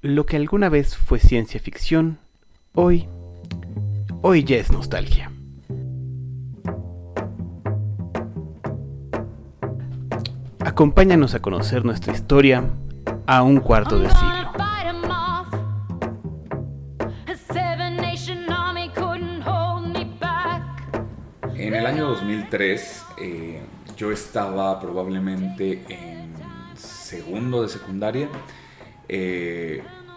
Lo que alguna vez fue ciencia ficción, hoy ya es nostalgia. Acompáñanos a conocer nuestra historia a un cuarto de siglo. En el año 2003, yo estaba probablemente en segundo de secundaria,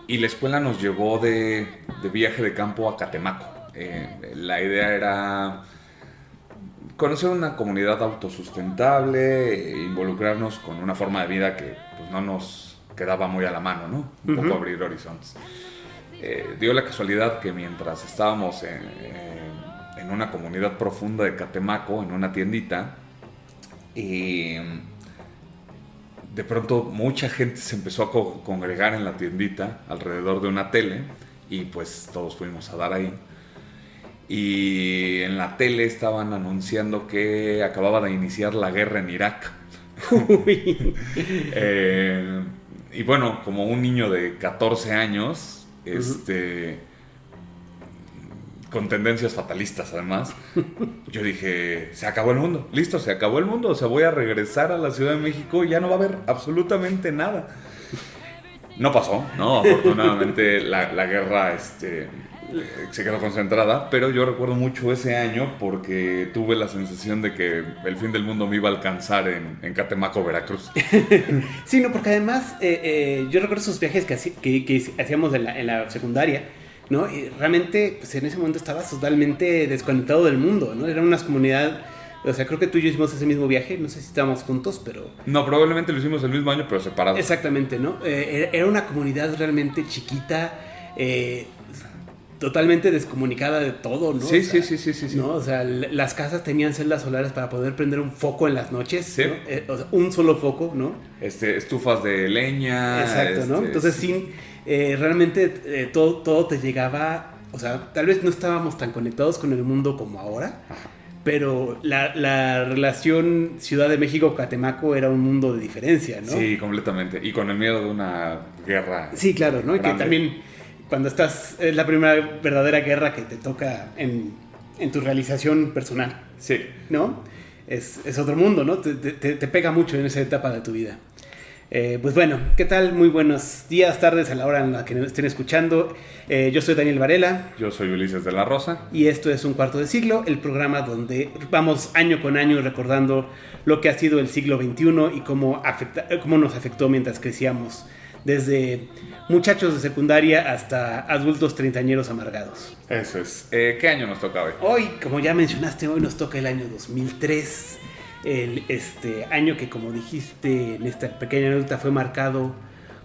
y la escuela nos llevó de viaje de campo a Catemaco. La idea era conocer una comunidad autosustentable, involucrarnos con una forma de vida que pues, no nos quedaba muy a la mano, ¿no? Un poco abrir horizontes. Dio la casualidad que mientras estábamos en una comunidad profunda de Catemaco, en una tiendita, de pronto mucha gente se empezó a congregar en la tiendita alrededor de una tele y pues todos fuimos a dar ahí. Y en la tele estaban anunciando que acababa de iniciar la guerra en Irak. Y bueno, como un niño de 14 años, con tendencias fatalistas además, yo dije, se acabó el mundo, listo, se acabó el mundo, o sea, voy a regresar a la Ciudad de México y ya no va a haber absolutamente nada. No pasó, ¿no? Afortunadamente la guerra se quedó concentrada, pero yo recuerdo mucho ese año porque tuve la sensación de que el fin del mundo me iba a alcanzar en Catemaco, Veracruz. Sí, no, porque además yo recuerdo esos viajes que hacíamos en la secundaria, ¿no? Y realmente, pues en ese momento estabas totalmente desconectado del mundo, ¿no? Era una comunidad, o sea, creo que tú y yo hicimos ese mismo viaje, no sé si estábamos juntos, pero... No, probablemente lo hicimos el mismo año, pero separados. Exactamente, ¿no? Era una comunidad realmente chiquita, totalmente descomunicada de todo, ¿no? Sí, o sea, sí. ¿no? O sea, las casas tenían celdas solares para poder prender un foco en las noches, sí. ¿no? O sea, un solo foco, ¿no? Estufas de leña. Exacto, ¿no? Entonces, realmente todo te llegaba, o sea, tal vez no estábamos tan conectados con el mundo como ahora, pero la relación Ciudad de México-Catemaco era un mundo de diferencia, ¿no? Sí, completamente. Y con el miedo de una guerra. Sí, claro, ¿no? Grande. Y que también cuando es la primera verdadera guerra que te toca en tu realización personal. Sí. ¿No? Es otro mundo, ¿no? Te pega mucho en esa etapa de tu vida. Pues bueno, ¿qué tal? Muy buenos días, tardes, a la hora en la que nos estén escuchando. Yo soy Daniel Varela. Yo soy Ulises de la Rosa. Y esto es Un Cuarto de Siglo, el programa donde vamos año con año recordando lo que ha sido el siglo XXI y cómo nos afectó mientras crecíamos. Desde muchachos de secundaria hasta adultos treintañeros amargados. Eso es. ¿Qué año nos toca hoy? Hoy, como ya mencionaste, hoy nos toca el año 2003. Año que, como dijiste en esta pequeña nota, fue marcado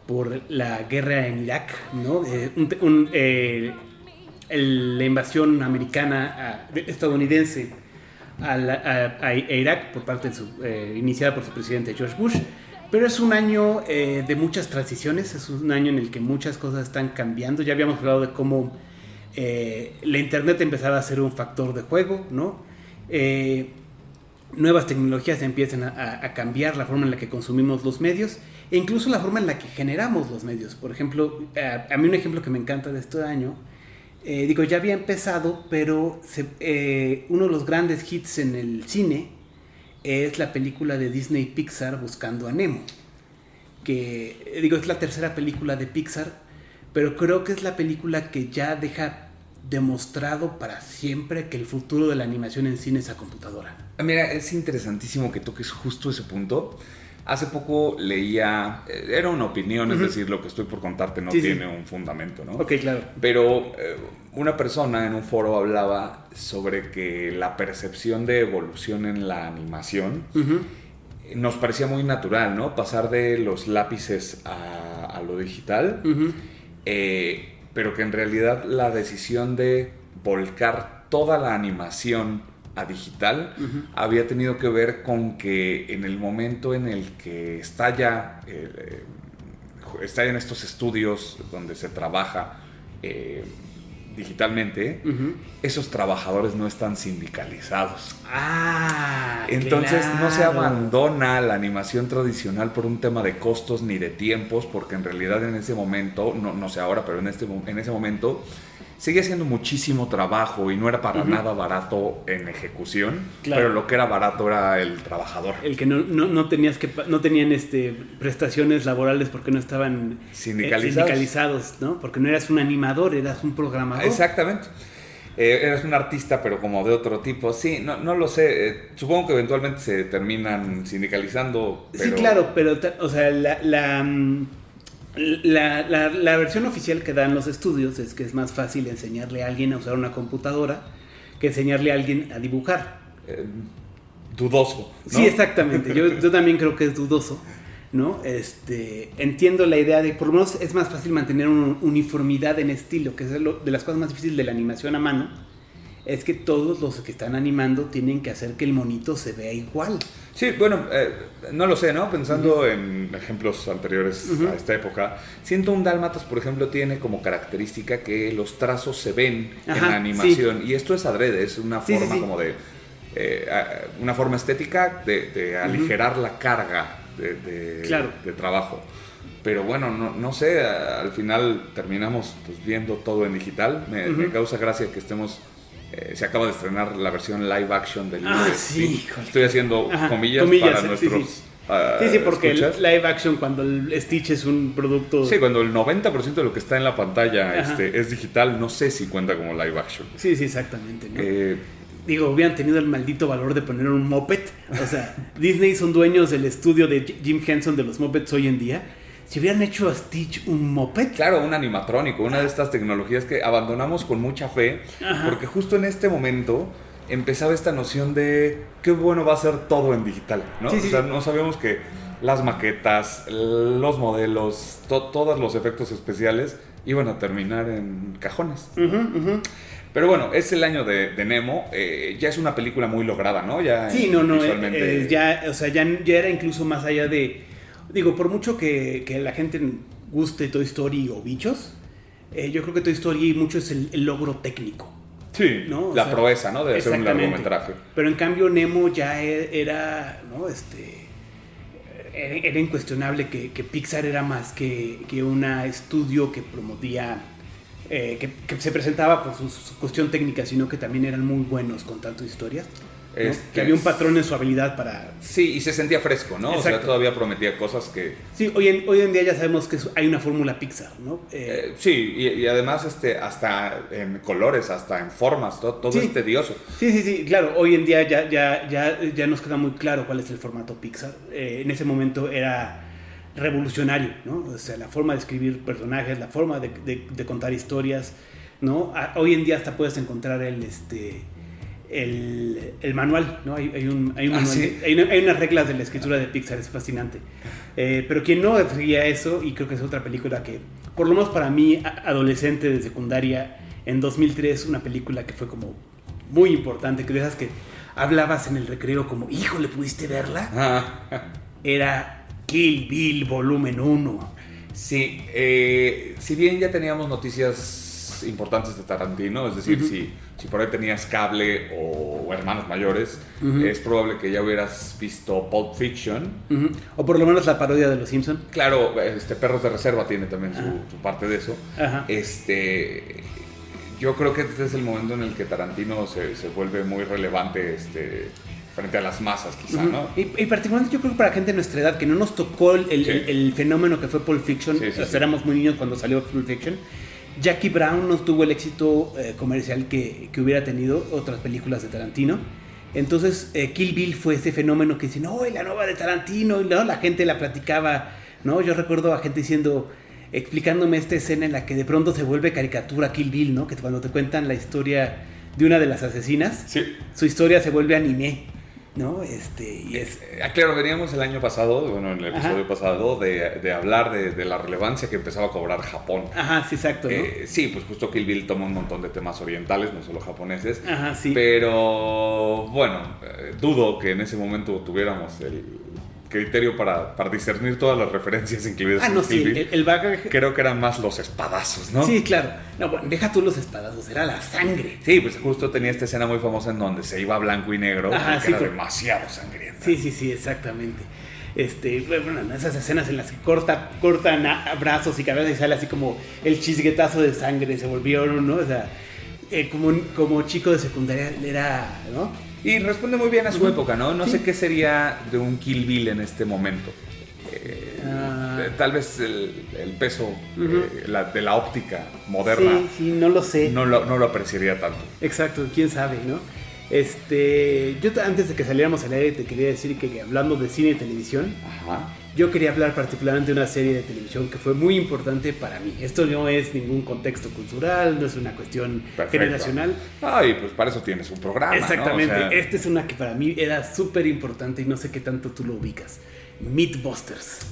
por la guerra en Irak, ¿no? La invasión americana estadounidense a Irak por parte iniciada por su presidente George Bush. Pero es un año de muchas transiciones, es un año en el que muchas cosas están cambiando. Ya habíamos hablado de cómo la internet empezaba a ser un factor de juego, ¿no? Nuevas tecnologías empiezan a cambiar la forma en la que consumimos los medios e incluso la forma en la que generamos los medios. Por ejemplo, a mí un ejemplo que me encanta de este año, ya había empezado, pero uno de los grandes hits en el cine es la película de Disney Pixar Buscando a Nemo, que es la tercera película de Pixar, pero creo que es la película que ya deja demostrado para siempre que el futuro de la animación en cine es a computadora. Mira, es interesantísimo que toques justo ese punto. Hace poco leía, era una opinión, es decir, lo que estoy por contarte no tiene un fundamento, ¿no? Ok, claro. Pero una persona en un foro hablaba sobre que la percepción de evolución en la animación nos parecía muy natural, ¿no? Pasar de los lápices a lo digital, pero que en realidad la decisión de volcar toda la animación a digital había tenido que ver con que en el momento en el que estalla en estos estudios donde se trabaja digitalmente, esos trabajadores no están sindicalizados. Entonces no se claro. abandona la animación tradicional por un tema de costos ni de tiempos, porque en realidad en ese momento, no sé ahora, pero en ese momento seguía siendo muchísimo trabajo y no era para nada barato en ejecución, Claro. pero lo que era barato era el trabajador. El que no tenían prestaciones laborales porque no estaban sindicalizados, ¿no? Porque no eras un animador, eras un programador. Exactamente. Eres un artista, pero como de otro tipo. Sí, no lo sé. Supongo que eventualmente se terminan sindicalizando. Pero... Sí, claro, pero o sea, la versión oficial que dan los estudios es que es más fácil enseñarle a alguien a usar una computadora que enseñarle a alguien a dibujar. Dudoso, ¿no? Sí, exactamente. Yo también creo que es dudoso, ¿no? Entiendo la idea de, por lo menos es más fácil mantener una uniformidad en estilo, que es de las cosas más difíciles de la animación a mano, es que todos los que están animando tienen que hacer que el monito se vea igual. Sí, bueno, no lo sé, ¿no? Pensando en ejemplos anteriores a esta época, 101 Dálmatas, por ejemplo, tiene como característica que los trazos se ven en la animación, y esto es adrede, es una forma como de... una forma estética de aligerar la carga de trabajo. Pero bueno, no sé, al final terminamos pues, viendo todo en digital. Me causa gracia que estemos... se acaba de estrenar la versión live action del libro de Stitch. Estoy haciendo comillas para nuestros... Sí, porque ¿escuchas? El live action, cuando el Stitch es un producto... Sí, cuando el 90% de lo que está en la pantalla es digital, no sé si cuenta como live action. Sí, exactamente, ¿no? Digo, hubieran tenido el maldito valor de poner un Muppet. O sea, Disney son dueños del estudio de Jim Henson de los Muppets hoy en día. Si hubieran hecho a Stitch un Muppet... Claro, un animatrónico, una de estas tecnologías que abandonamos con mucha fe, porque justo en este momento empezaba esta noción de qué bueno va a ser todo en digital, ¿no? O sea, no sabíamos que las maquetas, los modelos, todos los efectos especiales iban a terminar en cajones. Pero bueno, es el año de Nemo, ya es una película muy lograda, ¿no? Ya visualmente... ya era incluso más allá de... Digo, por mucho que la gente guste Toy Story o Bichos, yo creo que Toy Story mucho es el logro técnico. Sí, ¿no? La proeza, ¿no? De hacer un largometraje. Pero en cambio Nemo ya era, ¿no? Era incuestionable que Pixar era más que un estudio que promovía... que se presentaba por su cuestión técnica, sino que también eran muy buenos contando historias, ¿no? Que había un patrón en su habilidad para... Sí, y se sentía fresco, ¿no? Exacto. O sea, todavía prometía cosas que... Sí, hoy en día ya sabemos que hay una fórmula Pixar, ¿no? Sí, y además hasta en colores, hasta en formas, todo es tedioso. Sí, claro, hoy en día ya nos queda muy claro cuál es el formato Pixar. En ese momento era revolucionario, ¿no? O sea, la forma de escribir personajes, la forma de contar historias, ¿no? Hoy en día hasta puedes encontrar el manual, ¿no? Hay un manual, ¿sí? hay unas reglas de la escritura de Pixar, es fascinante. Pero quien no seguía eso, y creo que es otra película que, por lo menos para mí, adolescente de secundaria, en 2003, una película que fue como muy importante, que de esas que hablabas en el recreo como, híjole, ¿pudiste verla? Era Kill Bill Volumen 1. Sí, si bien ya teníamos noticias importantes de Tarantino, es decir, si por ahí tenías cable o hermanos mayores, es probable que ya hubieras visto Pulp Fiction. O por lo menos la parodia de Los Simpson. Claro, Perros de Reserva tiene también su parte de eso. Yo creo que este es el momento en el que Tarantino se vuelve muy relevante frente a las masas, quizá, ¿no? Y particularmente yo creo que para gente de nuestra edad, que no nos tocó el fenómeno que fue Pulp Fiction, éramos muy niños cuando salió Pulp Fiction, Jackie Brown no tuvo el éxito comercial que hubiera tenido otras películas de Tarantino. Entonces Kill Bill fue ese fenómeno que dicen, ¡oh, la nueva de Tarantino! Y ¿no? La gente la platicaba, ¿no? Yo recuerdo a gente explicándome esta escena en la que de pronto se vuelve caricatura Kill Bill, ¿no? Que cuando te cuentan la historia de una de las asesinas, su historia se vuelve anime, ¿no? Claro, veníamos el año pasado, bueno, en el episodio pasado, de hablar de la relevancia que empezaba a cobrar Japón. Sí, exacto, ¿no? Sí, pues justo Kill Bill toma un montón de temas orientales, no solo japoneses. Sí. Pero, bueno, dudo que en ese momento tuviéramos criterio para discernir todas las referencias incluidas en no, sí, Kill Bill. el bagaje... Creo que eran más los espadazos, ¿no? Sí, claro. No, bueno, deja tú los espadazos, era la sangre. Sí, pues justo tenía esta escena muy famosa en donde se iba a blanco y negro, porque sí, era demasiado sangrienta. Sí, exactamente. Bueno, esas escenas en las que cortan brazos y cabezas y sale así como el chisguetazo de sangre, se volvieron, ¿no? O sea, como chico de secundaria era, ¿no? Y responde muy bien a su época, ¿no? No sé qué sería de un Kill Bill en este momento. Tal vez el peso de la óptica moderna. Sí, no lo sé. No lo apreciaría tanto. Exacto, quién sabe, ¿no? Yo antes de que saliéramos al aire te quería decir que hablando de cine y televisión, yo quería hablar particularmente de una serie de televisión que fue muy importante para mí. Esto no es ningún contexto cultural, no es una cuestión generacional. Y pues para eso tienes un programa, exactamente, ¿no? O sea... esta es una que para mí era súper importante y no sé qué tanto tú lo ubicas. Mythbusters.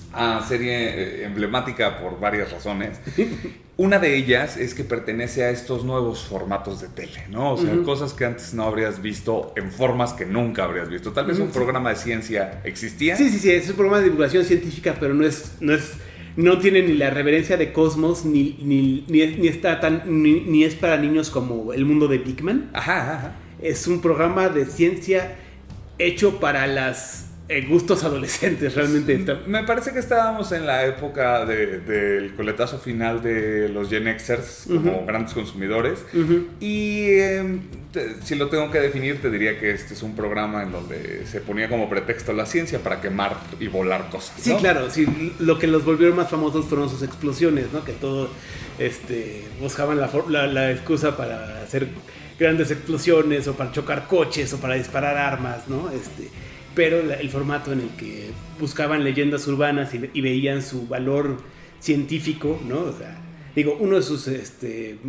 Serie emblemática por varias razones. Una de ellas es que pertenece a estos nuevos formatos de tele, ¿no? O sea, cosas que antes no habrías visto en formas que nunca habrías visto. Tal vez un programa de ciencia existía. Sí, es un programa de divulgación científica, pero no tiene ni la reverencia de Cosmos, ni es para niños como El Mundo de Big Man. Es un programa de ciencia hecho para las gustos adolescentes, realmente. Me parece que estábamos en la época del coletazo final de los Gen Xers como grandes consumidores. Y si lo tengo que definir, te diría que este es un programa en donde se ponía como pretexto la ciencia para quemar y volar cosas, ¿no? Sí, claro. Sí, lo que los volvieron más famosos fueron sus explosiones, ¿no? Que todo buscaban la excusa para hacer grandes explosiones o para chocar coches o para disparar armas, ¿no? Pero el formato en el que buscaban leyendas urbanas y veían su valor científico, ¿no? O sea, uno de sus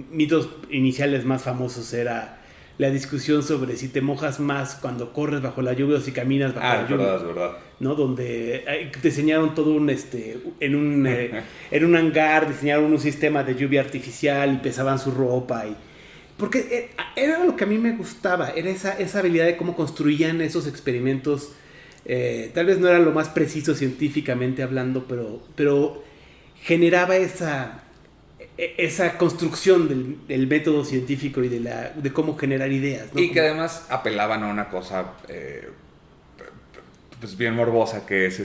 mitos iniciales más famosos era la discusión sobre si te mojas más cuando corres bajo la lluvia o si caminas bajo la lluvia. Es verdad. ¿No? Donde diseñaron todo en un hangar, diseñaron un sistema de lluvia artificial y pesaban su ropa porque era lo que a mí me gustaba, era esa habilidad de cómo construían esos experimentos. Tal vez no era lo más preciso científicamente hablando, pero generaba esa construcción del método científico y de cómo generar ideas, ¿no? Y que además apelaban a una cosa pues bien morbosa, que es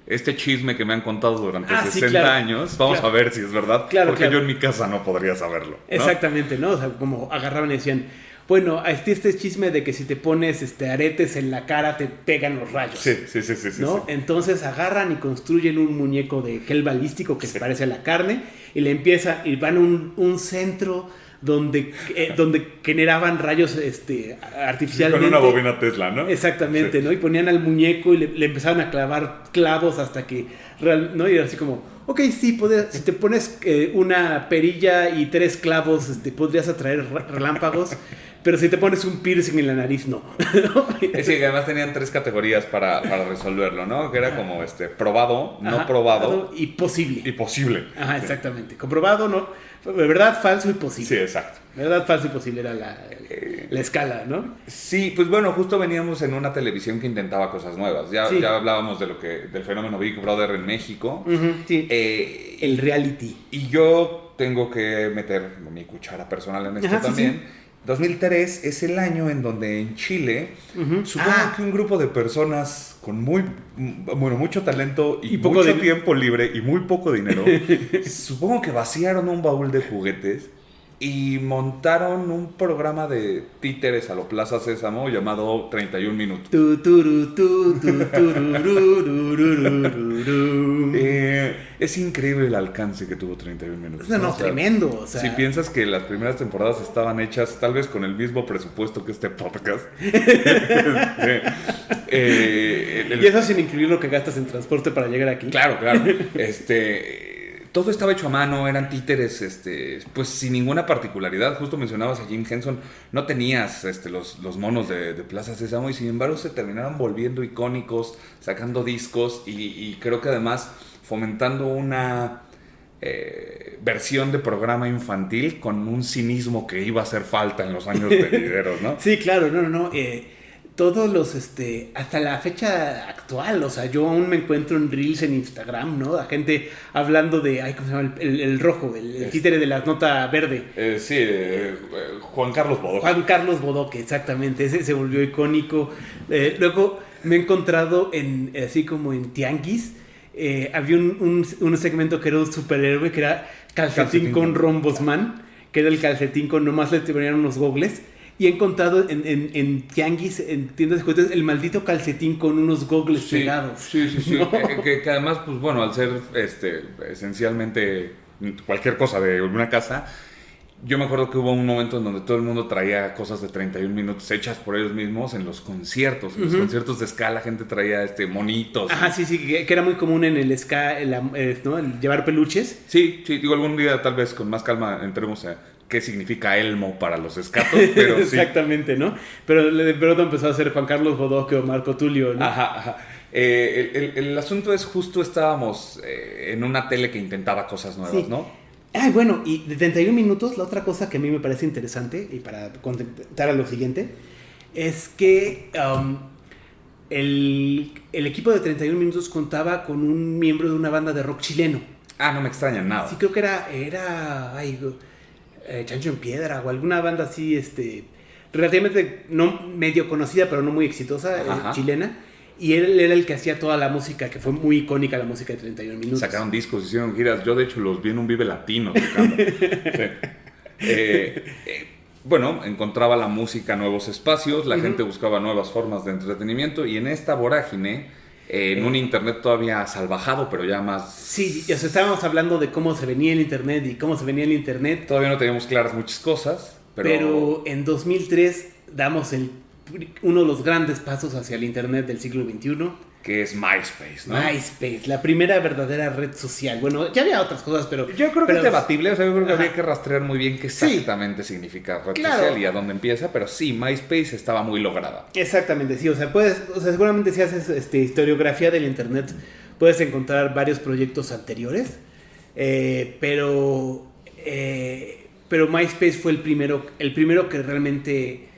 este chisme que me han contado durante 60 años, vamos a ver si es verdad, porque yo en mi casa no podría saberlo, ¿no? Exactamente, ¿no? O sea, como agarraban y decían, bueno, este chisme de que si te pones aretes en la cara te pegan los rayos. Sí. ¿No? Sí. Entonces agarran y construyen un muñeco de gel balístico que se parece a la carne y van a un centro donde generaban rayos artificialmente. Con una bobina Tesla, ¿no? Exactamente, ¿no? Y ponían al muñeco y le empezaban a clavar clavos hasta que, ¿no? Y era así como, ok, sí, si te pones una perilla y 3 clavos, podrías atraer relámpagos, pero si te pones un piercing en la nariz, no. Es que además tenían 3 categorías para resolverlo, ¿no? Que era como probado, no probado y posible. Y posible. Ajá, exactamente. Comprobado, no. Verdad, falso y posible. Sí, exacto. Verdad, falso y posible era la escala, ¿no? Sí, pues bueno, justo veníamos en una televisión que intentaba cosas nuevas. Ya hablábamos del fenómeno Big Brother en México. Sí. El reality. Y yo tengo que meter mi cuchara personal en esto también. Sí. 2003 es el año en donde en Chile, supongo que un grupo de personas con mucho talento y mucho tiempo libre y muy poco dinero, supongo que vaciaron un baúl de juguetes y montaron un programa de títeres a lo Plaza Sésamo llamado 31 Minutos. Es increíble el alcance que tuvo 31 Minutos. No, tremendo. O sea, si piensas que las primeras temporadas estaban hechas tal vez con el mismo presupuesto que este podcast. Y eso sin incluir lo que gastas en transporte para llegar aquí. Claro. Todo estaba hecho a mano, eran títeres, pues sin ninguna particularidad. Justo mencionabas a Jim Henson, no tenías los monos de Plaza Sésamo y sin embargo se terminaron volviendo icónicos, sacando discos y creo que además fomentando una versión de programa infantil con un cinismo que iba a hacer falta en los años venideros, ¿no? Sí, claro, no. todos los, hasta la fecha actual, o sea, yo aún me encuentro en Reels en Instagram, ¿no? A gente hablando de, ay, ¿cómo se llama? El rojo, el títere de la nota verde. Sí, Juan Carlos Bodoque. Juan Carlos Bodoque, exactamente, ese se volvió icónico. Luego me he encontrado así como en tianguis, había un segmento que era un superhéroe, que era calcetín con Rombosman, que era el calcetín con nomás le ponían unos gogles. Y he encontrado en tianguis, en tiendas de juguetes, el maldito calcetín con unos gogles pegados. Sí. ¿No? Que además, pues bueno, al ser esencialmente cualquier cosa de una casa, yo me acuerdo que hubo un momento en donde todo el mundo traía cosas de 31 minutos hechas por ellos mismos en los conciertos. En los conciertos de ska la gente traía monitos. Ajá, sí, que era muy común en el ska, ¿no? El llevar peluches. Sí, digo, algún día tal vez con más calma entremos a qué significa elmo para los escatos, pero sí. Exactamente, ¿no? Pero de pronto empezó a ser Juan Carlos Bodoque o Marco Tulio, ¿no? Ajá. El asunto es justo estábamos en una tele que intentaba cosas nuevas, sí. ¿No? Bueno, y de 31 minutos, la otra cosa que a mí me parece interesante, y para contestar a lo siguiente, es que el equipo de 31 minutos contaba con un miembro de una banda de rock chileno. No me extraña nada. Sí, creo que era Chancho en Piedra o alguna banda así, relativamente no medio conocida, pero no muy exitosa, chilena. Y él era el que hacía toda la música, que fue muy icónica, la música de 31 minutos. Sacaron discos, hicieron giras. Yo, de hecho, los vi en un Vive Latino tocando. Sí. Bueno, encontraba la música nuevos espacios, la gente buscaba nuevas formas de entretenimiento, y en esta vorágine, en un internet todavía salvajado, pero ya más... Sí, o sea, estábamos hablando de cómo se venía el internet y cómo se venía el internet. Todavía no teníamos claras muchas cosas, pero en 2003 damos uno de los grandes pasos hacia el internet del siglo XXI. Que es MySpace, ¿no? MySpace, la primera verdadera red social. Bueno, ya había otras cosas, pero... Yo creo que es debatible, o sea, yo creo que habría que rastrear muy bien qué exactamente significa red social y a dónde empieza, pero sí, MySpace estaba muy lograda. Exactamente, sí, o sea, seguramente si haces historiografía del internet, puedes encontrar varios proyectos anteriores, pero MySpace fue el primero que realmente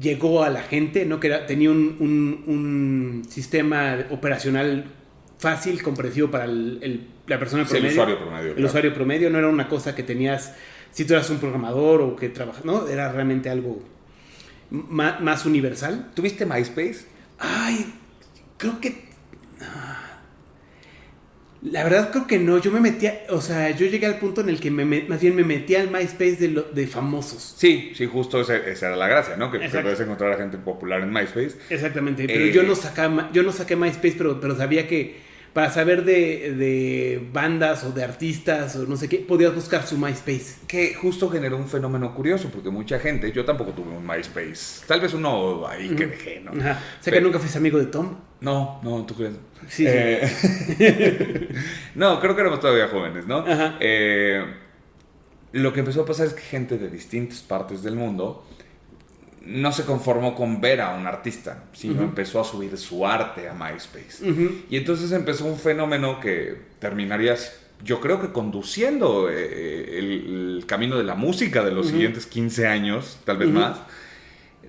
llegó a la gente, ¿no? Que tenía un sistema operacional fácil, comprensivo para la persona promedio. El usuario promedio. El usuario promedio no era una cosa que tenías si tú eras un programador o que trabajas, ¿no? Era realmente algo más universal. ¿Tuviste MySpace? Ay, creo que... La verdad creo que no, yo me metía, o sea, yo llegué al punto en el que más bien me metía al MySpace de famosos. Sí, justo esa era la gracia, ¿no? Que puedes encontrar a gente popular en MySpace. Exactamente, pero yo no saqué MySpace, pero sabía que para saber de bandas o de artistas o no sé qué, podías buscar su MySpace. Que justo generó un fenómeno curioso, porque mucha gente, yo tampoco tuve un MySpace, tal vez uno ahí que dejé, ¿no? Ajá. O sea, que nunca fuiste amigo de Tom. No, ¿tú crees? Sí. No, creo que éramos todavía jóvenes, ¿no? Ajá. Lo que empezó a pasar es que gente de distintas partes del mundo no se conformó con ver a un artista, sino empezó a subir su arte a MySpace. Y entonces empezó un fenómeno que terminaría, yo creo que conduciendo el camino de la música de los siguientes 15 años, tal vez más,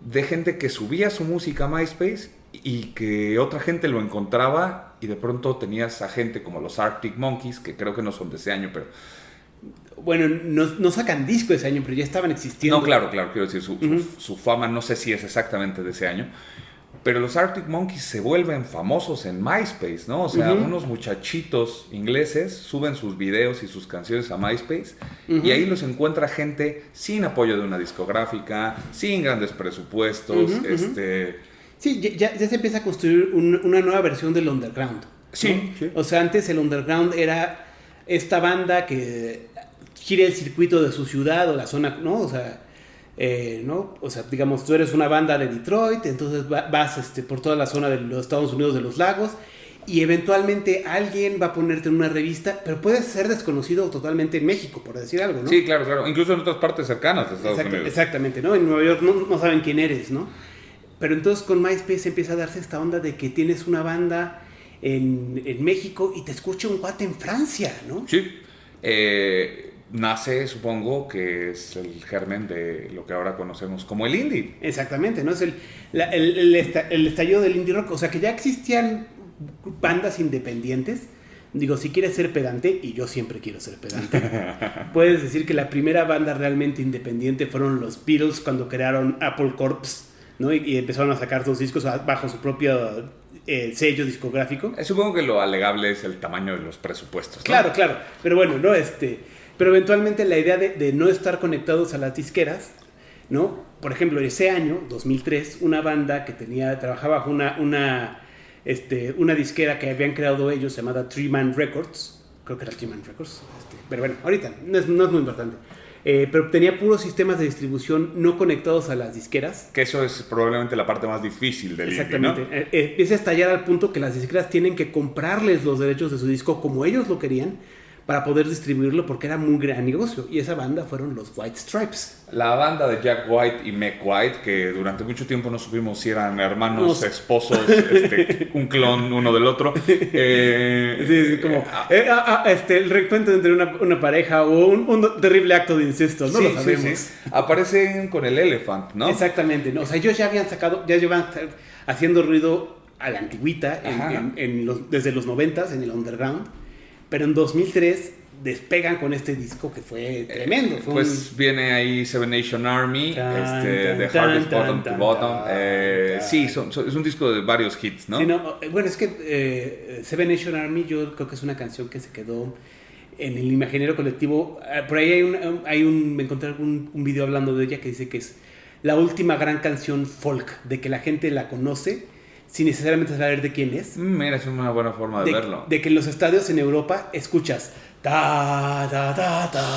de gente que subía su música a MySpace y que otra gente lo encontraba, y de pronto tenías a gente como los Arctic Monkeys, que creo que no son de ese año, pero... Bueno, no sacan disco ese año, pero ya estaban existiendo. No, claro, quiero decir, su fama no sé si es exactamente de ese año, pero los Arctic Monkeys se vuelven famosos en MySpace, ¿no? O sea, unos muchachitos ingleses suben sus videos y sus canciones a MySpace, y ahí los encuentra gente sin apoyo de una discográfica, sin grandes presupuestos, Sí, ya se empieza a construir una nueva versión del underground, ¿no? Sí. O sea, antes el underground era esta banda que gira el circuito de su ciudad o la zona, ¿no? O sea, ¿no? O sea, digamos, tú eres una banda de Detroit, entonces vas por toda la zona de los Estados Unidos de los lagos, y eventualmente alguien va a ponerte en una revista, pero puedes ser desconocido totalmente en México, por decir algo, ¿no? Sí, claro. Incluso en otras partes cercanas de Estados Unidos. Exactamente, ¿no? En Nueva York no saben quién eres, ¿no? Pero entonces con MySpace empieza a darse esta onda de que tienes una banda en México y te escucha un cuate en Francia, ¿no? Sí. nace, supongo, que es el germen de lo que ahora conocemos como el indie. Exactamente, ¿no? Es el estallido del indie rock. O sea, que ya existían bandas independientes. Digo, si quieres ser pedante, y yo siempre quiero ser pedante, puedes decir que la primera banda realmente independiente fueron los Beatles cuando crearon Apple Corps, ¿no? Y empezaron a sacar sus discos bajo su propio sello discográfico. Supongo que lo alegable es el tamaño de los presupuestos, ¿no? Claro, claro. Pero bueno, ¿no? Pero eventualmente la idea de no estar conectados a las disqueras, ¿no? Por ejemplo, ese año, 2003, una banda que trabajaba bajo una disquera que habían creado ellos llamada Three Man Records, creo que era Three Man Records, pero bueno, ahorita no es muy importante, pero tenía puros sistemas de distribución no conectados a las disqueras. Que eso es probablemente la parte más difícil del indie, ¿no? Exactamente. Empieza a estallar al punto que las disqueras tienen que comprarles los derechos de su disco como ellos lo querían para poder distribuirlo, porque era muy gran negocio. Y esa banda fueron los White Stripes. La banda de Jack White y Meg White, que durante mucho tiempo no supimos si eran hermanos, esposos, un clon uno del otro. Sí, como el reencuentro entre una pareja o un terrible acto de incesto, no lo sabemos. Sí. Aparecen con el Elephant, ¿no? Exactamente, ¿no? O sea, ellos ya llevan haciendo ruido a la antigüita desde los 90s en el underground. Pero en 2003 despegan con este disco que fue tremendo. Viene ahí Seven Nation Army, de Hardest Bottom to Bottom. Sí, es un disco de varios hits, ¿no? Sí, bueno, es que Seven Nation Army yo creo que es una canción que se quedó en el imaginario colectivo. Por ahí me encontré un video hablando de ella que dice que es la última gran canción folk, de que la gente la conoce sin necesariamente saber de quién es. Mira, es una buena forma de verlo. De que en los estadios en Europa escuchas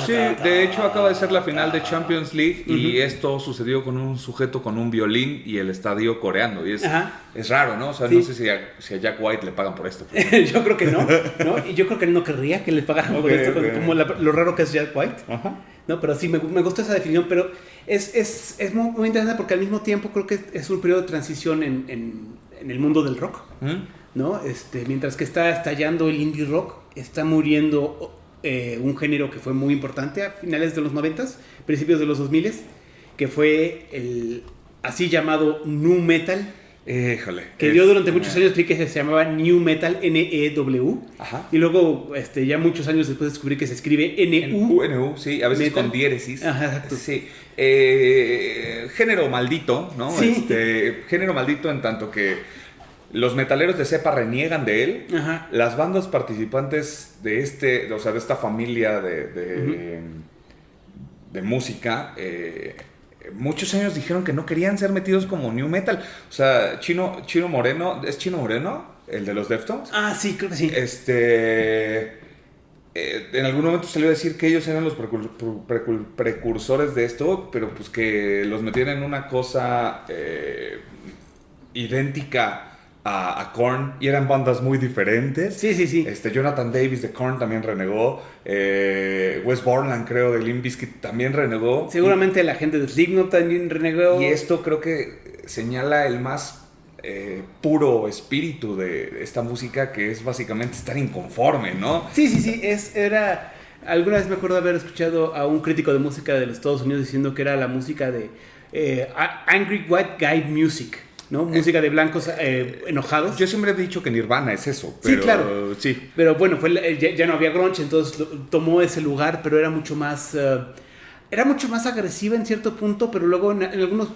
Sí, de hecho acaba de ser la final de Champions League y esto sucedió con un sujeto con un violín y el estadio coreando. Y es raro, ¿no? O sea, no sé si a Jack White le pagan por esto. Yo creo que no. Y yo creo que él no querría que le pagaran por esto, como lo raro que es Jack White. No, pero sí, me gusta esa definición, pero es muy interesante porque al mismo tiempo creo que es un periodo de transición en el mundo del rock, ¿no? Mientras que está estallando el indie rock, está muriendo un género que fue muy importante a finales de los 90s, principios de los 2000s, que fue el así llamado nu metal. Híjole. Que yo durante muchos años creí que se llamaba New Metal, N-E-W. Ajá. Y luego, ya muchos años después descubrí que se escribe N-U. N-U, sí, a veces metal. Con diéresis. Ajá, exacto. Sí. Género maldito, ¿no? Sí. Género maldito en tanto que los metaleros de cepa reniegan de él. Ajá. Las bandas participantes de esta familia de música, muchos años dijeron que no querían ser metidos como new metal. O sea, Chino Moreno, ¿es Chino Moreno? El de los Deftones. Ah, sí, creo que sí. En algún momento salió a decir que ellos eran los precursores de esto, pero pues que los metían en una cosa idéntica a Korn, y eran bandas muy diferentes. Sí. Jonathan Davis de Korn también renegó. Wes Borland, creo, de Limp Bizkit también renegó. Seguramente la gente de Slipknot también renegó. Y esto creo que señala el más puro espíritu de esta música, que es básicamente estar inconforme, ¿no? Sí. Alguna vez me acuerdo haber escuchado a un crítico de música de los Estados Unidos diciendo que era la música de Angry White Guy Music, ¿no? Música de blancos enojados. Yo siempre he dicho que Nirvana es eso. Pero, sí, claro. Sí. Pero bueno, ya no había grunge, entonces tomó ese lugar, pero era mucho más agresiva en cierto punto, pero luego en algunos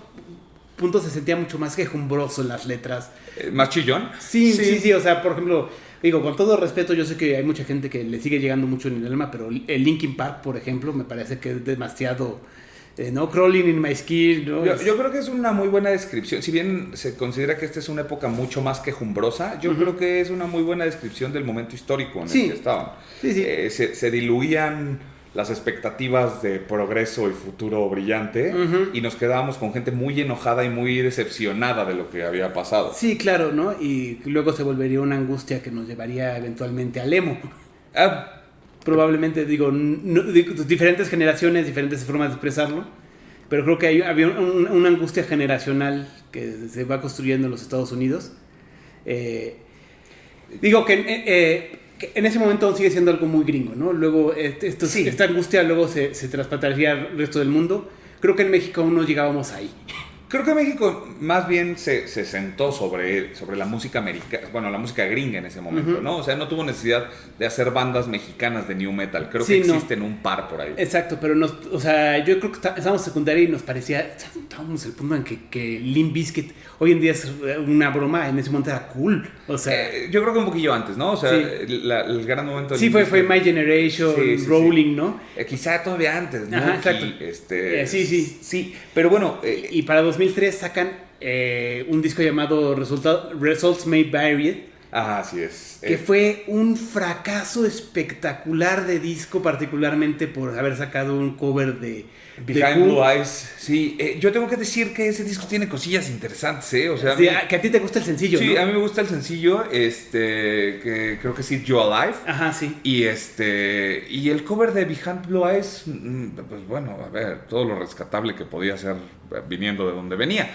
puntos se sentía mucho más quejumbroso en las letras. ¿Más chillón? Sí. O sea, por ejemplo, digo, con todo respeto, yo sé que hay mucha gente que le sigue llegando mucho en el alma, pero el Linkin Park, por ejemplo, me parece que es demasiado... ¿no? Crawling in my skin, ¿no? Yo creo que es una muy buena descripción. Si bien se considera que esta es una época mucho más quejumbrosa, yo creo que es una muy buena descripción del momento histórico en el que estaban. Sí. Se diluían las expectativas de progreso y futuro brillante, y nos quedábamos con gente muy enojada y muy decepcionada de lo que había pasado. Sí, claro, ¿no? Y luego se volvería una angustia que nos llevaría eventualmente al emo. Probablemente, digo, diferentes generaciones, diferentes formas de expresarlo, pero creo que había una angustia generacional que se va construyendo en los Estados Unidos. Digo que que en ese momento aún sigue siendo algo muy gringo, ¿no? Luego esta angustia luego se traspasaría al resto del mundo. Creo que en México aún no llegábamos ahí. Creo que México más bien se sentó sobre la música americana, bueno, la música gringa en ese momento, ¿no? O sea, no tuvo necesidad de hacer bandas mexicanas de new metal. Creo que existen un par por ahí. Exacto, pero o sea, yo creo que estábamos en secundaria y nos parecía, estábamos en el punto en que Limp Bizkit hoy en día es una broma, en ese momento era cool. O sea, yo creo que un poquillo antes, ¿no? O sea, el gran momento de sí, fue My Generation, Rolling, ¿no? Quizá todavía antes, ¿no? Ajá, exacto. Sí, pero bueno. Y para 2003 sacan un disco llamado Results May Vary. Así es. Que fue un fracaso espectacular de disco, particularmente por haber sacado un cover de Behind Blue Eyes. Sí, yo tengo que decir que ese disco tiene cosillas interesantes, ¿eh? O sea, sí, que a ti te gusta el sencillo, sí, ¿no? a mí me gusta el sencillo, que creo que sí, You Alive. Ajá, sí. Y el cover de Behind Blue Eyes, pues bueno, a ver, todo lo rescatable que podía ser viniendo de donde venía.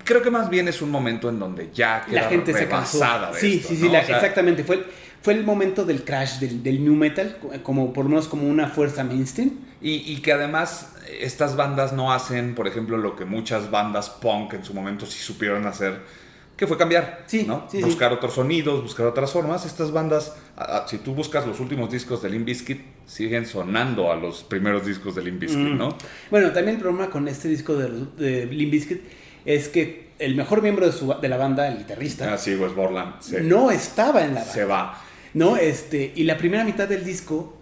Creo que más bien es un momento en donde ya queda la gente rebasada se cansó. de esto, ¿no? Exactamente. Fue el momento del crash del new metal, como por lo menos como una fuerza mainstream. Y que además estas bandas no hacen, por ejemplo, lo que muchas bandas punk en su momento sí supieron hacer, que fue cambiar, ¿no? Buscar otros sonidos, buscar otras formas. Estas bandas, si tú buscas los últimos discos de Limp Bizkit, siguen sonando a los primeros discos de Limp Bizkit, ¿no? Bueno, también el problema con este disco de Limp Bizkit es que el mejor miembro de la banda, el guitarrista, Wes Borland, no estaba en la banda. Se va. ¿No? Y la primera mitad del disco,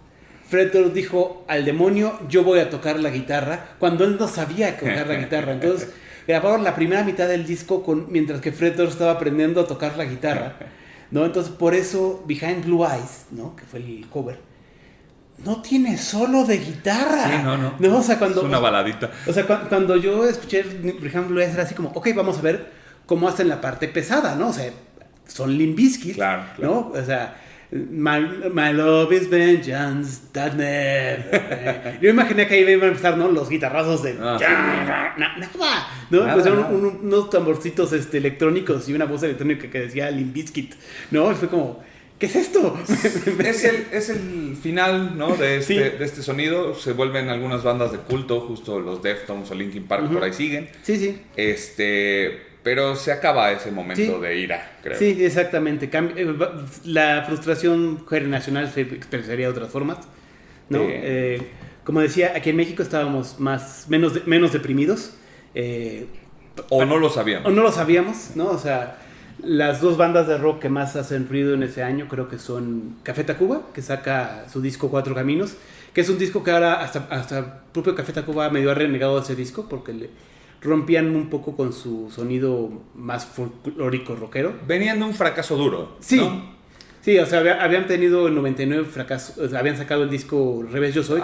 Fred Durst dijo, al demonio, yo voy a tocar la guitarra, cuando él no sabía tocar la guitarra. Entonces, grabaron la primera mitad del disco mientras que Fred Durst estaba aprendiendo a tocar la guitarra, ¿no? Entonces, por eso, Behind Blue Eyes, ¿no? Que fue el cover, no tiene solo de guitarra. Sí, no. O sea, es una baladita. O sea, cuando yo escuché Behind Blue Eyes era así como, ok, vamos a ver cómo hacen la parte pesada, ¿no? O sea, son Limp Bizkit, claro. ¿no? O sea, My love is vengeance, yo imaginé que ahí iban a empezar, ¿no? Los guitarrazos de nada, ¿no? Pues unos tamborcitos electrónicos y una voz electrónica que decía Limp Bizkit, ¿no? Y fue como, ¿qué es esto? es el final, ¿no? de este sonido. Se vuelven algunas bandas de culto, justo los Deftones o Linkin Park por ahí siguen. Sí. Pero se acaba ese momento de ira, creo. Sí, exactamente. La frustración generacional se expresaría de otras formas, ¿no? Como decía, aquí en México estábamos menos deprimidos. O no lo sabíamos. O no lo sabíamos, ¿no? O sea, las dos bandas de rock que más hacen ruido en ese año creo que son Café Tacuba, que saca su disco Cuatro Caminos, que es un disco que ahora hasta el propio Café Tacuba medio ha renegado ese disco porque rompían un poco con su sonido más folclórico rockero. Venían de un fracaso duro, sí, ¿no? Sí, o sea, habían tenido en 99 fracaso, o sea, habían sacado el disco Revés Yo Soy,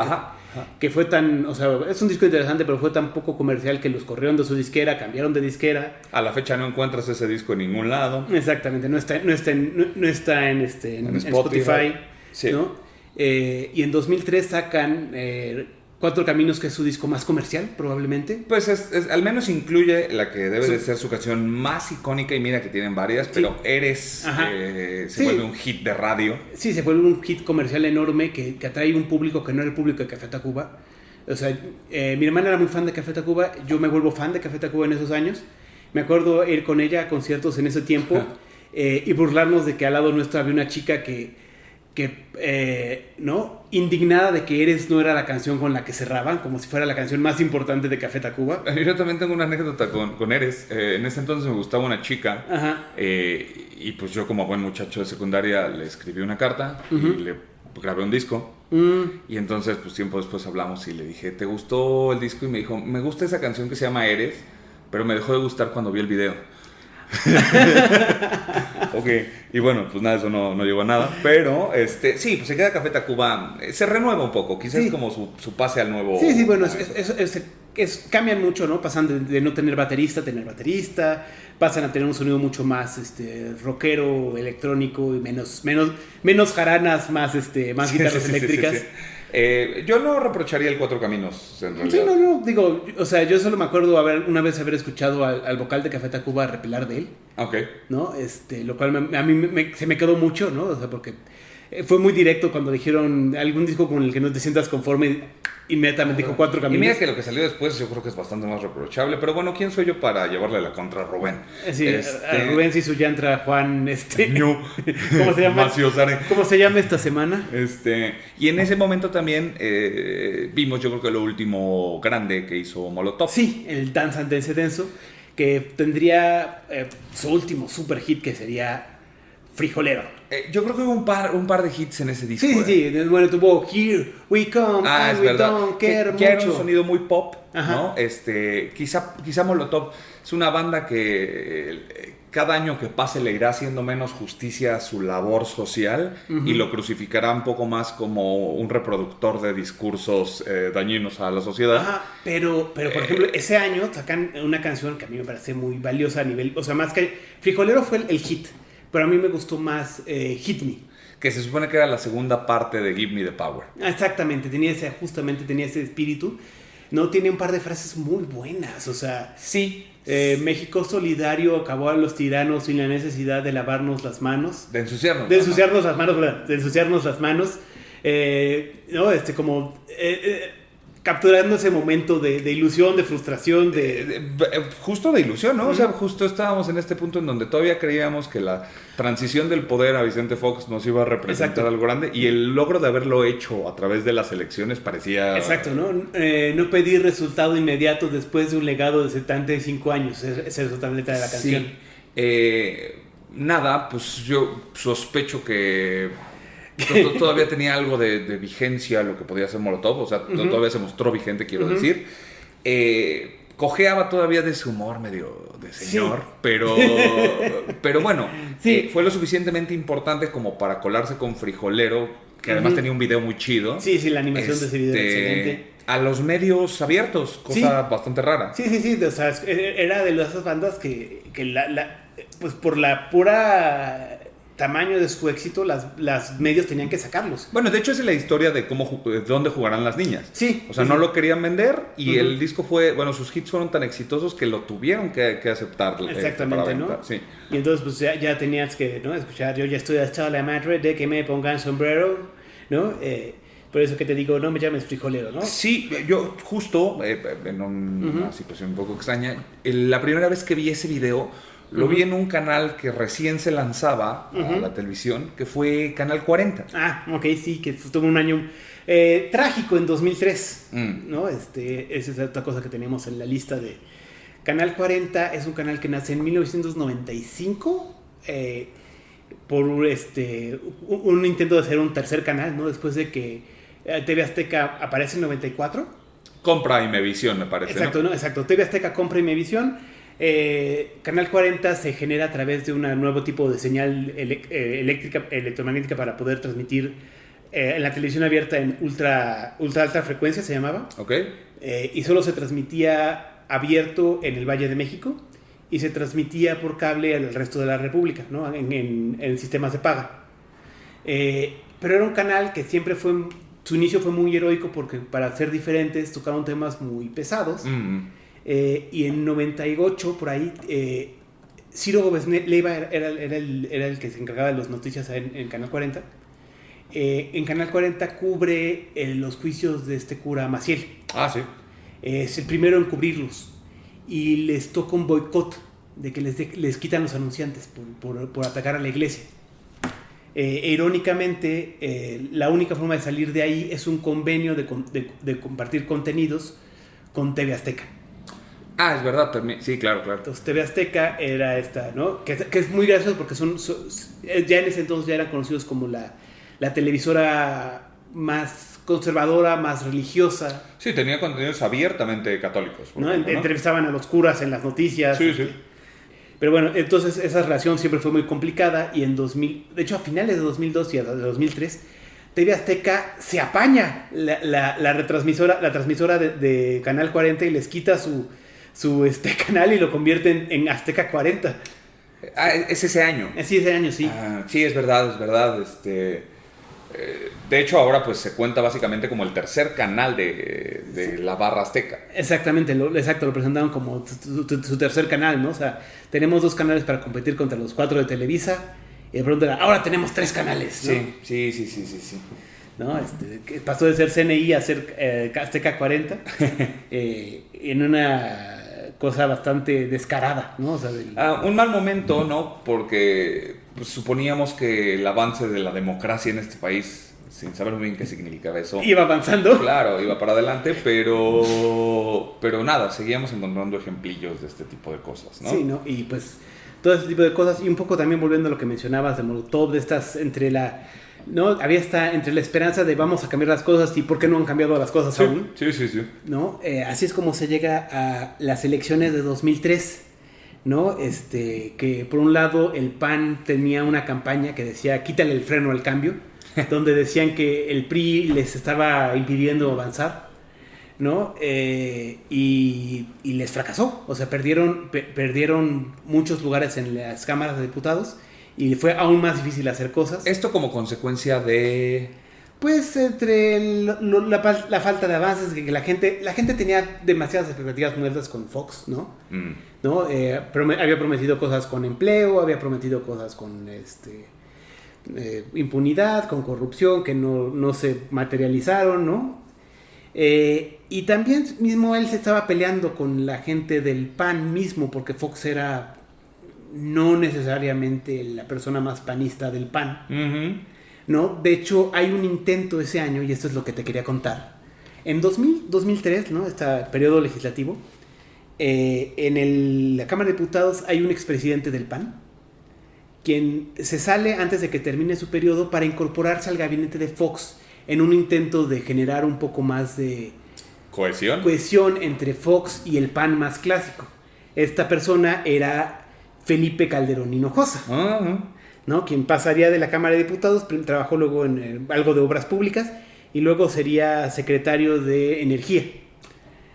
que fue tan, o sea, es un disco interesante, pero fue tan poco comercial que los corrieron de su disquera, cambiaron de disquera. A la fecha no encuentras ese disco en ningún lado. Exactamente, no está en Spotify, sí. ¿no? Y en 2003 sacan Cuatro Caminos, que es su disco más comercial, probablemente. Pues al menos incluye la que debe de ser su canción más icónica, y mira que tienen varias, pero Eres se vuelve un hit de radio. Sí, se vuelve un hit comercial enorme que atrae un público que no era el público de Café Tacuba. O sea, mi hermana era muy fan de Café Tacuba, yo me vuelvo fan de Café Tacuba en esos años. Me acuerdo ir con ella a conciertos en ese tiempo y burlarnos de que al lado nuestro había una chica que ¿no? indignada de que Eres no era la canción con la que cerraban, como si fuera la canción más importante de Café Tacuba. Yo también tengo una anécdota con Eres. En ese entonces me gustaba una chica. Y pues yo, como buen muchacho de secundaria, le escribí una carta y le grabé un disco. Y entonces pues tiempo después hablamos y le dije, ¿te gustó el disco? Y me dijo, me gusta esa canción que se llama Eres, pero me dejó de gustar cuando vi el video. Ok, y bueno, pues nada, eso no llegó a nada. Pero sí, pues se queda Café Tacuba, se renueva un poco, quizás como su pase al nuevo. Sí, bueno, cambian mucho, ¿no? Pasan de no tener baterista a tener baterista, pasan a tener un sonido mucho más rockero, electrónico y menos jaranas, más guitarras eléctricas. Sí. Yo no reprocharía el Cuatro Caminos, en realidad. Sí, no, digo, o sea, yo solo me acuerdo una vez haber escuchado al vocal de Café Tacuba repelar de él, Ok. ¿no? Lo cual a mí se me quedó mucho, ¿no? O sea, porque fue muy directo cuando dijeron algún disco con el que no te sientas conforme, inmediatamente dijo Cuatro Y Caminos. mira que lo que salió después yo creo que es bastante más reprochable, pero bueno, ¿quién soy yo para llevarle la contra a Rubén? Sí, a Rubén sí, su yantra, Juan, Ñu. ¿cómo se llama? Maciosare. ¿Cómo se llama esta semana? Y en ese momento también vimos, yo creo que lo último grande que hizo Molotov. Sí, el Dance and Dance Denso, que tendría su último super hit, que sería Frijolero. Yo creo que hubo un par de hits en ese disco. Sí. Bueno, tuvo Here We Come and es We verdad. Don't Care Que era un mucho. sonido muy pop, Ajá. ¿no? Quizá Molotov es una banda que cada año que pase le irá haciendo menos justicia a su labor social y lo crucificará un poco más como un reproductor de discursos dañinos a la sociedad. Ajá, pero por ejemplo, ese año sacan una canción que a mí me parece muy valiosa a nivel, o sea, más que Frijolero fue el hit, pero a mí me gustó más Hit Me. Que se supone que era la segunda parte de Give Me the Power. Exactamente, justamente tenía ese espíritu. No, tiene un par de frases muy buenas, o sea, Sí. México solidario acabó a los tiranos sin la necesidad de lavarnos las manos. De ensuciarnos. De ensuciarnos las manos, ¿verdad? De ensuciarnos las manos. ¿No? Capturando ese momento de ilusión, de frustración, justo de ilusión, ¿no? O sea, justo estábamos en este punto en donde todavía creíamos que la transición del poder a Vicente Fox nos iba a representar Exacto. algo grande y el logro de haberlo hecho a través de las elecciones parecía... Exacto, ¿no? No pedir resultado inmediato después de un legado de 75 años. Esa es otra letra de la canción. Sí. Nada, pues yo sospecho que todavía tenía algo de vigencia lo que podía ser Molotov, o sea, todavía se mostró vigente, quiero decir. Cojeaba todavía de su humor medio de señor, sí. pero bueno, sí. Fue lo suficientemente importante como para colarse con Frijolero, que además tenía un video muy chido. Sí, la animación de ese video era excelente. A los medios abiertos, cosa bastante rara. Sí, o sea, era de esas bandas que pues por la pura tamaño de su éxito, las medios tenían que sacarlos. Bueno, de hecho esa es la historia de dónde jugarán las niñas. Sí. O sea, no lo querían vender y el disco sus hits fueron tan exitosos que lo tuvieron que aceptar. Exactamente, ¿no? Sí. Y entonces pues ya tenías que, ¿no? Escuchar, yo ya estoy hasta la madre de que me pongan sombrero, ¿no? Por eso que te digo, no me llames Frijolero, ¿no? Sí, yo justo, en una situación un poco extraña, la primera vez que vi ese video, lo vi en un canal que recién se lanzaba a la televisión, que fue Canal 40. Ah, ok, sí, que tuvo un año trágico en 2003, ¿no? Esa es otra cosa que tenemos en la lista de... Canal 40 es un canal que nace en 1995 por un intento de hacer un tercer canal, ¿no? Después de que TV Azteca aparece en 94. Compra Imevisión, me parece. Exacto, ¿no? Exacto. TV Azteca compra Imevisión. Canal 40 se genera a través de un nuevo tipo de señal electromagnética para poder transmitir en la televisión abierta en ultra alta frecuencia, se llamaba. Ok. Y solo se transmitía abierto en el Valle de México y se transmitía por cable al resto de la República, ¿no? En sistemas de paga. Pero era un canal que siempre su inicio fue muy heroico porque para ser diferentes tocaron temas muy pesados. Y en 98 por ahí Ciro Gómez Leiva era el que se encargaba de las noticias en Canal 40. En Canal 40 cubre los juicios de este cura Maciel. Ah, sí. Es el primero en cubrirlos y les toca un boicot de que les quitan los anunciantes por atacar a la iglesia. Irónicamente, la única forma de salir de ahí es un convenio de compartir contenidos con TV Azteca. Ah, es verdad, también. Sí, claro. Entonces TV Azteca era esta, ¿no? Que es muy gracioso porque ya en ese entonces ya eran conocidos como la televisora más conservadora, más religiosa. Sí, tenía contenidos abiertamente católicos. ¿No? Entrevistaban a los curas en las noticias. Sí. Pero bueno, entonces esa relación siempre fue muy complicada y de hecho a finales de 2002 y de 2003 TV Azteca se apaña la transmisora de Canal 40 y les quita su canal y lo convierte en Azteca 40. Ah, es ese año. Sí, ese año, sí. Sí, es verdad. De hecho, ahora pues se cuenta básicamente como el tercer canal de la barra azteca. Exactamente, lo presentaron como su tercer canal, ¿no? O sea, tenemos 2 canales para competir contra los 4 de Televisa, y de pronto ahora tenemos 3 canales, ¿no? Sí. ¿No? Que pasó de ser CNI a ser Azteca 40, en una cosa bastante descarada, ¿no? O sea, un mal momento, ¿no? Porque pues, suponíamos que el avance de la democracia en este país, sin saber muy bien qué significaba eso, iba avanzando. Claro, iba para adelante, pero nada, seguíamos encontrando ejemplillos de este tipo de cosas, ¿no? Sí, ¿no? Y pues todo ese tipo de cosas, y un poco también volviendo a lo que mencionabas de Molotov, de estas ¿no? Había entre la esperanza de vamos a cambiar las cosas y por qué no han cambiado las cosas aún. Sí. ¿No? Así es como se llega a las elecciones de 2003, ¿no? Que por un lado el PAN tenía una campaña que decía quítale el freno al cambio, donde decían que el PRI les estaba impidiendo avanzar, ¿no? Y les fracasó, o sea, perdieron muchos lugares en las cámaras de diputados. Y fue aún más difícil hacer cosas. Esto como consecuencia de... Pues entre la falta de avances, que la gente tenía demasiadas expectativas muy altas con Fox, ¿no? ¿No? Había prometido cosas con empleo, había prometido cosas con impunidad, con corrupción, que no se materializaron, ¿no? Y también mismo él se estaba peleando con la gente del PAN mismo, porque Fox era... no necesariamente la persona más panista del PAN, ¿no? De hecho, hay un intento ese año, y esto es lo que te quería contar. En 2003, ¿no? Este periodo legislativo, en la Cámara de Diputados hay un expresidente del PAN, quien se sale antes de que termine su periodo para incorporarse al gabinete de Fox, en un intento de generar un poco más de... cohesión entre Fox y el PAN más clásico. Esta persona era... Felipe Calderón Hinojosa, ¿no? Quien pasaría de la Cámara de Diputados, trabajó luego en algo de obras públicas y luego sería secretario de Energía,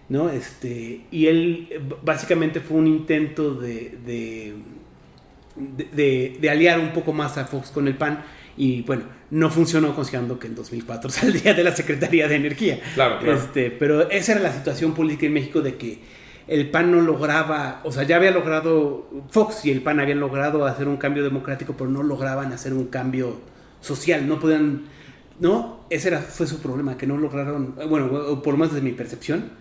¿no? Y él básicamente fue un intento de aliar un poco más a Fox con el PAN y bueno, no funcionó, considerando que en 2004 saldría de la Secretaría de Energía. Claro. Pero esa era la situación política en México, de que el PAN no lograba, o sea, ya había logrado, Fox y el PAN habían logrado hacer un cambio democrático, pero no lograban hacer un cambio social, no podían, ¿no? Fue su problema, que no lograron, bueno, por lo menos desde mi percepción,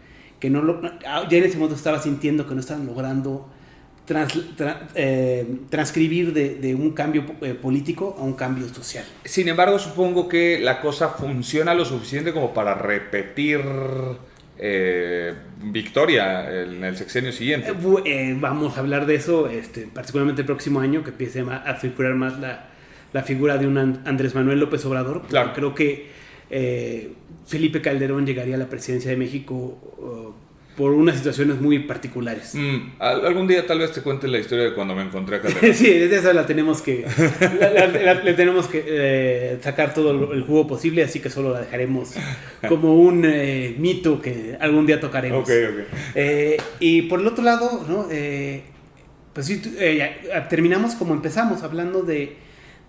que ya en ese momento estaba sintiendo que no estaban logrando transcribir de un cambio político a un cambio social. Sin embargo, supongo que la cosa funciona lo suficiente como para repetir... victoria en el sexenio siguiente. Vamos a hablar de eso, particularmente el próximo año, que empiece a figurar más la figura de un Andrés Manuel López Obrador. Claro. Creo que Felipe Calderón llegaría a la presidencia de México por unas situaciones muy particulares. Algún día tal vez te cuente la historia de cuando me encontré a Calderón. Sí, de esa la tenemos que le tenemos que sacar todo el jugo posible, así que solo la dejaremos como un mito que algún día tocaremos. Okay. Y por el otro lado, ¿no? Pues sí, terminamos como empezamos, hablando de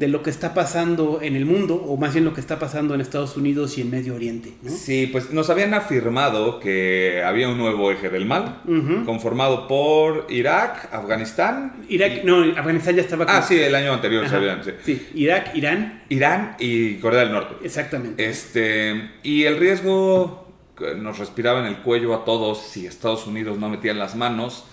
lo que está pasando en el mundo, o más bien lo que está pasando en Estados Unidos y en Medio Oriente, ¿no? Sí, pues nos habían afirmado que había un nuevo eje del mal, conformado por Irak, Afganistán... Afganistán ya estaba... sí, el año anterior sabían, sí. Sí, Irak, Irán y Corea del Norte. Exactamente. Y el riesgo que nos respiraba en el cuello a todos si Estados Unidos no metía las manos...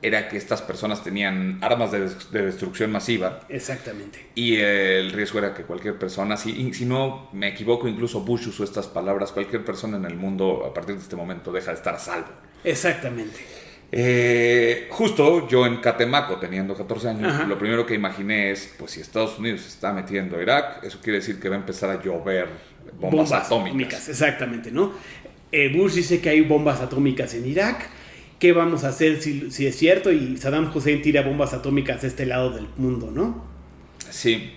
era que estas personas tenían armas de destrucción masiva. Exactamente. Y el riesgo era que cualquier persona, si no me equivoco, incluso Bush usó estas palabras, cualquier persona en el mundo a partir de este momento deja de estar a salvo. Exactamente. Justo yo en Catemaco, teniendo 14 años, lo primero que imaginé es, pues si Estados Unidos se está metiendo a Irak, eso quiere decir que va a empezar a llover bombas atómicas. Exactamente, ¿no? Bush dice que hay bombas atómicas en Irak. ¿Qué vamos a hacer si es cierto? Y Saddam Hussein tira bombas atómicas de este lado del mundo, ¿no? Sí.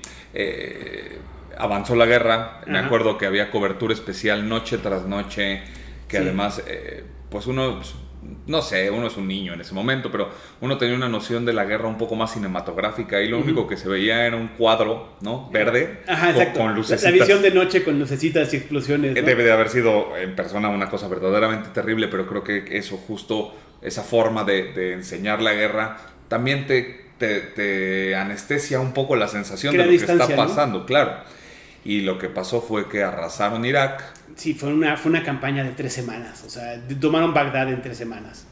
Avanzó la guerra. Me acuerdo que había cobertura especial noche tras noche. Que además, pues uno no sé, uno es un niño en ese momento, pero uno tenía una noción de la guerra un poco más cinematográfica y lo único que se veía era un cuadro, ¿no? Verde. Ajá, exacto. Con lucecitas. La visión de noche con lucecitas y explosiones, ¿no? Debe de haber sido en persona una cosa verdaderamente terrible, pero creo que eso justo, esa forma de enseñar la guerra, también te anestesia un poco la sensación de lo que está pasando, ¿no? Claro. Y lo que pasó fue que arrasaron Irak. Sí, fue una campaña de 3 semanas. O sea, tomaron Bagdad en 3 semanas.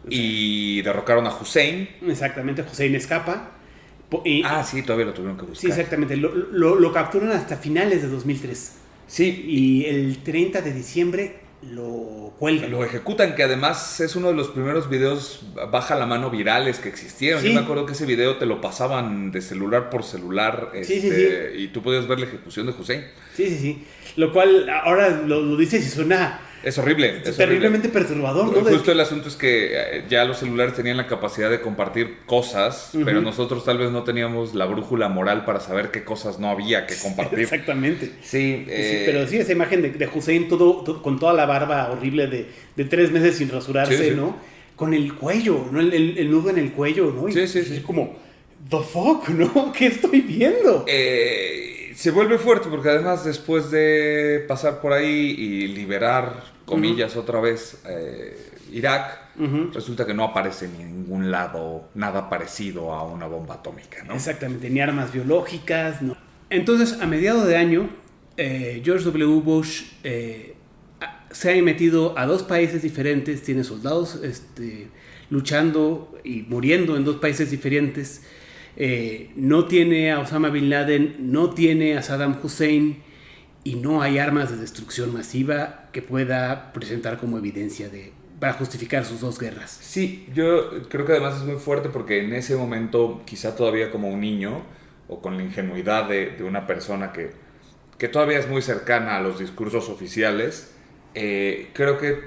O sea, y derrocaron a Hussein. Exactamente, Hussein escapa. Sí, todavía lo tuvieron que buscar. Sí, exactamente. Lo capturan hasta finales de 2003. Sí. Y el 30 de diciembre lo cuelgan. Lo ejecutan, que además es uno de los primeros videos baja la mano virales que existieron. Sí. Yo me acuerdo que ese video te lo pasaban de celular por celular, Sí. y tú podías ver la ejecución de Hussein. Sí. Lo cual ahora lo dices y suena... Es horrible. Es terriblemente perturbador, ¿no? Justo el asunto es que ya los celulares tenían la capacidad de compartir cosas, pero nosotros tal vez no teníamos la brújula moral para saber qué cosas no había que compartir. Exactamente. Sí, pero sí, esa imagen de Hussein todo con toda la barba horrible de 3 meses sin rasurarse, sí. ¿no? Con el cuello, ¿no? El nudo en el cuello, ¿no? Y sí. es como, the fuck, ¿no? ¿Qué estoy viendo? Se vuelve fuerte porque además después de pasar por ahí y liberar, comillas, otra vez Irak, resulta que no aparece en ningún lado nada parecido a una bomba atómica, ¿no? Exactamente, ni armas biológicas, ¿no? Entonces, a mediados de año, George W. Bush se ha metido a 2 países diferentes, tiene soldados luchando y muriendo en 2 países diferentes. No tiene a Osama Bin Laden, no tiene a Saddam Hussein y no hay armas de destrucción masiva que pueda presentar como evidencia para justificar sus 2 guerras. Sí, yo creo que además es muy fuerte porque en ese momento, quizá todavía como un niño o con la ingenuidad de una persona que todavía es muy cercana a los discursos oficiales, creo que,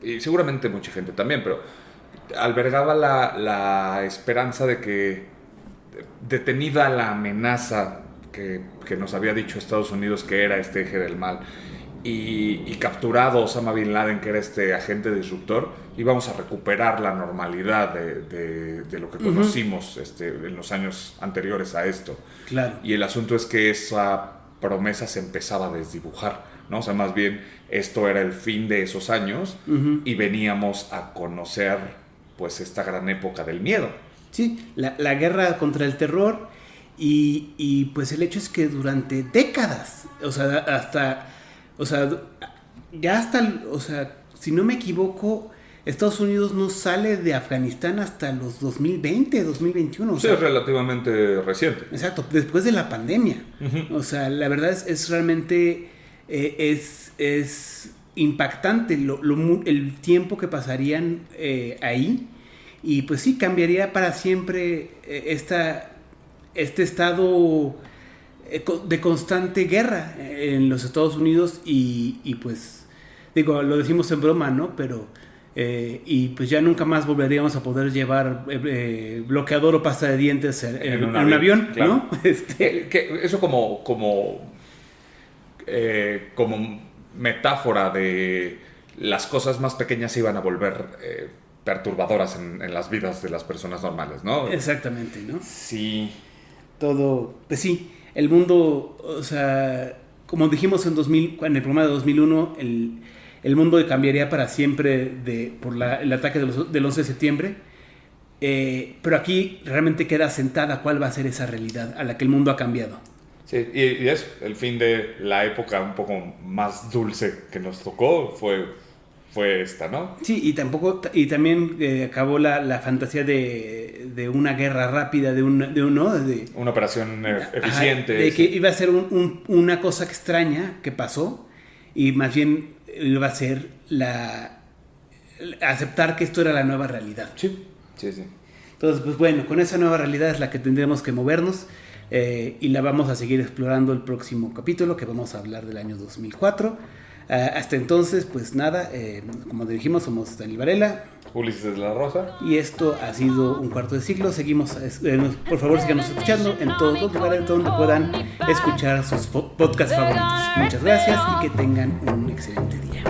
y seguramente mucha gente también, pero albergaba la esperanza de que, detenida la amenaza que nos había dicho Estados Unidos que era este eje del mal, y capturado Osama Bin Laden, que era este agente disruptor, íbamos a recuperar la normalidad de lo que conocimos en los años anteriores a esto. Claro. Y el asunto es que esa promesa se empezaba a desdibujar, ¿no? O sea, más bien esto era el fin de esos años y veníamos a conocer pues esta gran época del miedo. Sí, la guerra contra el terror y pues el hecho es que durante décadas, si no me equivoco, Estados Unidos no sale de Afganistán hasta los 2020, 2021. Sí, es relativamente reciente. Exacto, después de la pandemia. O sea, la verdad es realmente es impactante el tiempo que pasarían ahí. Y pues sí, cambiaría para siempre este estado de constante guerra en los Estados Unidos y pues, digo, lo decimos en broma, ¿no? Pero, y pues ya nunca más volveríamos a poder llevar bloqueador o pasta de dientes en un avión, claro. ¿No? Que eso como metáfora de las cosas más pequeñas se iban a volver perturbadoras en las vidas de las personas normales, ¿no? Exactamente, ¿no? Sí. Todo, pues sí, el mundo, o sea, como dijimos en el programa de 2001, el mundo cambiaría para siempre por el ataque del 11 de septiembre, pero aquí realmente queda sentada cuál va a ser esa realidad a la que el mundo ha cambiado. Sí, y es el fin de la época un poco más dulce que nos tocó, fue esta, ¿no? Sí, y también acabó la fantasía de una guerra rápida, de una operación eficiente. De que iba a ser una cosa extraña que pasó, y más bien iba a ser aceptar que esto era la nueva realidad. Sí. Entonces, pues bueno, con esa nueva realidad es la que tendremos que movernos, y la vamos a seguir explorando el próximo capítulo, que vamos a hablar del año 2004. Hasta entonces, pues nada, como dijimos, somos Daniel Varela, Ulises de la Rosa, y esto ha sido Un Cuarto de Siglo. Seguimos, por favor, síganos escuchando en todos los lugares donde puedan escuchar sus podcasts favoritos. Muchas gracias y que tengan un excelente día.